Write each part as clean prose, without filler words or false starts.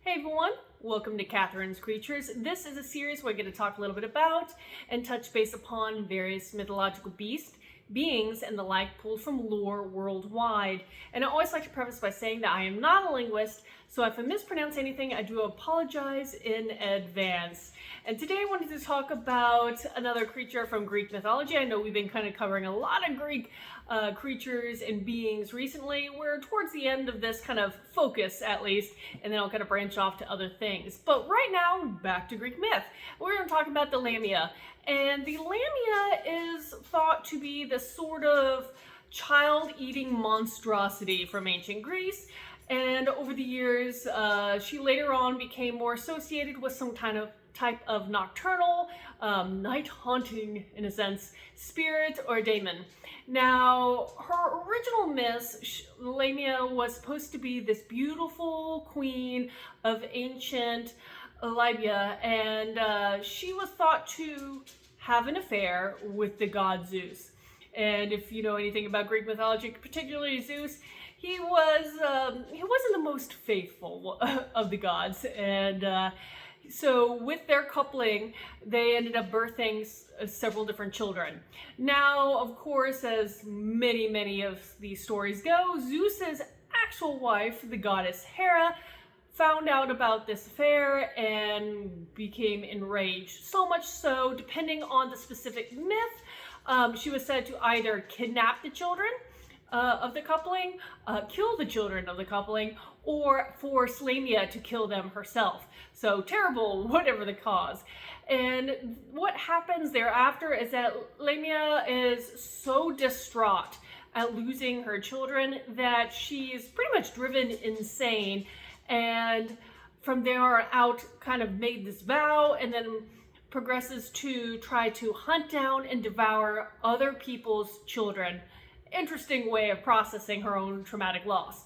Hey everyone, welcome to Katharine's Creatures. This is a series where I get to talk a little bit about and touch base upon various mythological beings, and the like pulled from lore worldwide. And I always like to preface by saying that I am not a linguist, so if I mispronounce anything, I do apologize in advance. And today I wanted to talk about another creature from Greek mythology. I know we've been kind of covering a lot of Greek creatures and beings recently. We're towards the end of this kind of focus, at least, and then I'll kind of branch off to other things. But right now, back to Greek myth. We're going to talk about the Lamia. And the Lamia is thought to be the sort of child-eating monstrosity from ancient Greece. And over the years, she later on became more associated with some kind of type of nocturnal, night haunting, in a sense, spirit or daemon. Now, her original myth, Lamia was supposed to be this beautiful queen of ancient Libya, and she was thought to have an affair with the god Zeus. And if you know anything about Greek mythology, particularly Zeus, he wasn't the most faithful of the gods, and so with their coupling, they ended up birthing several different children. Now, of course, as many of these stories go, Zeus's actual wife, the goddess Hera, found out about this affair and became enraged. So much so, depending on the specific myth, she was said to either kidnap the children of the coupling, kill the children of the coupling, or force Lamia to kill them herself. So terrible, whatever the cause. And what happens thereafter is that Lamia is so distraught at losing her children that she is pretty much driven insane, and from there out kind of made this vow and then progresses to try to hunt down and devour other people's children. Interesting way of processing her own traumatic loss.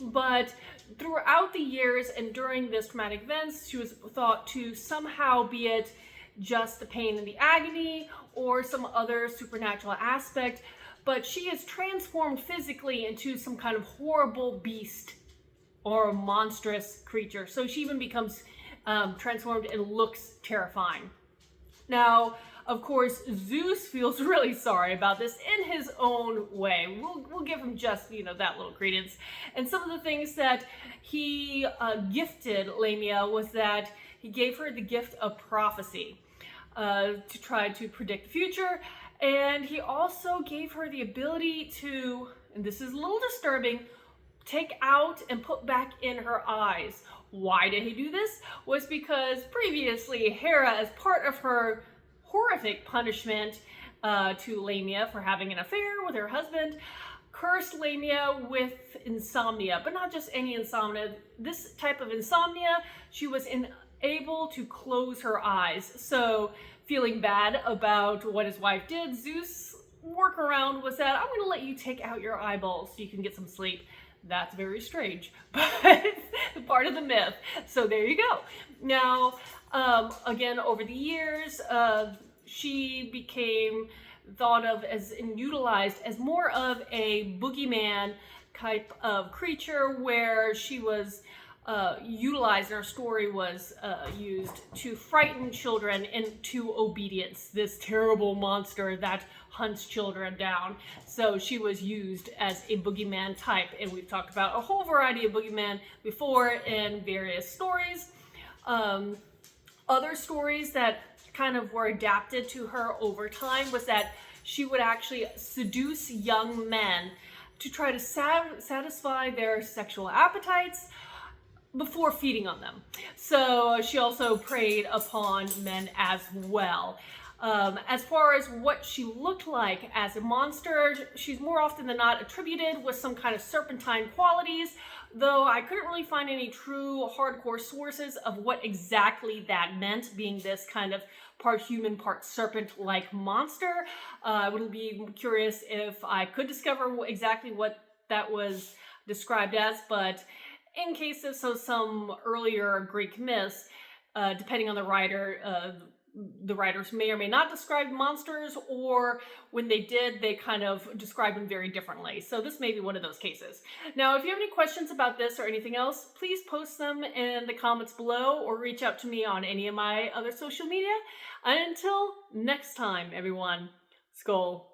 But throughout the years and during this traumatic events, she was thought to somehow, be it just the pain and the agony or some other supernatural aspect, but she is transformed physically into some kind of horrible beast or a monstrous creature. So she even becomes transformed and looks terrifying. Now, of course, Zeus feels really sorry about this in his own way. We'll give him just, that little credence. And some of the things that he gifted Lamia was that he gave her the gift of prophecy to try to predict the future. And he also gave her the ability to, and this is a little disturbing, take out and put back in her eyes. Why did he do this? Was because previously Hera, as part of her horrific punishment to Lamia for having an affair with her husband, cursed Lamia with insomnia, but not just any insomnia. This type of insomnia, she was unable to close her eyes. So feeling bad about what his wife did, Zeus' workaround was that I'm going to let you take out your eyeballs so you can get some sleep. That's very strange, but part of the myth. So there you go. Now, again, over the years, she became thought of as and utilized as more of a boogeyman type of creature, where she was utilized, and her story was used to frighten children into obedience. This terrible monster that hunts children down. So she was used as a boogeyman type, and we've talked about a whole variety of boogeyman before in various stories. Other stories that kind of were adapted to her over time was that she would actually seduce young men to try to satisfy their sexual appetites before feeding on them. So she also preyed upon men as well. As far as what she looked like as a monster, she's more often than not attributed with some kind of serpentine qualities, though I couldn't really find any true hardcore sources of what exactly that meant, being this kind of part human, part serpent-like monster. I would be curious if I could discover exactly what that was described as, but in case of some earlier Greek myths, depending on the writer, the writers may or may not describe monsters, or when they did, they kind of described them very differently. So this may be one of those cases. Now, if you have any questions about this or anything else, please post them in the comments below or reach out to me on any of my other social media. And until next time, everyone, Skull.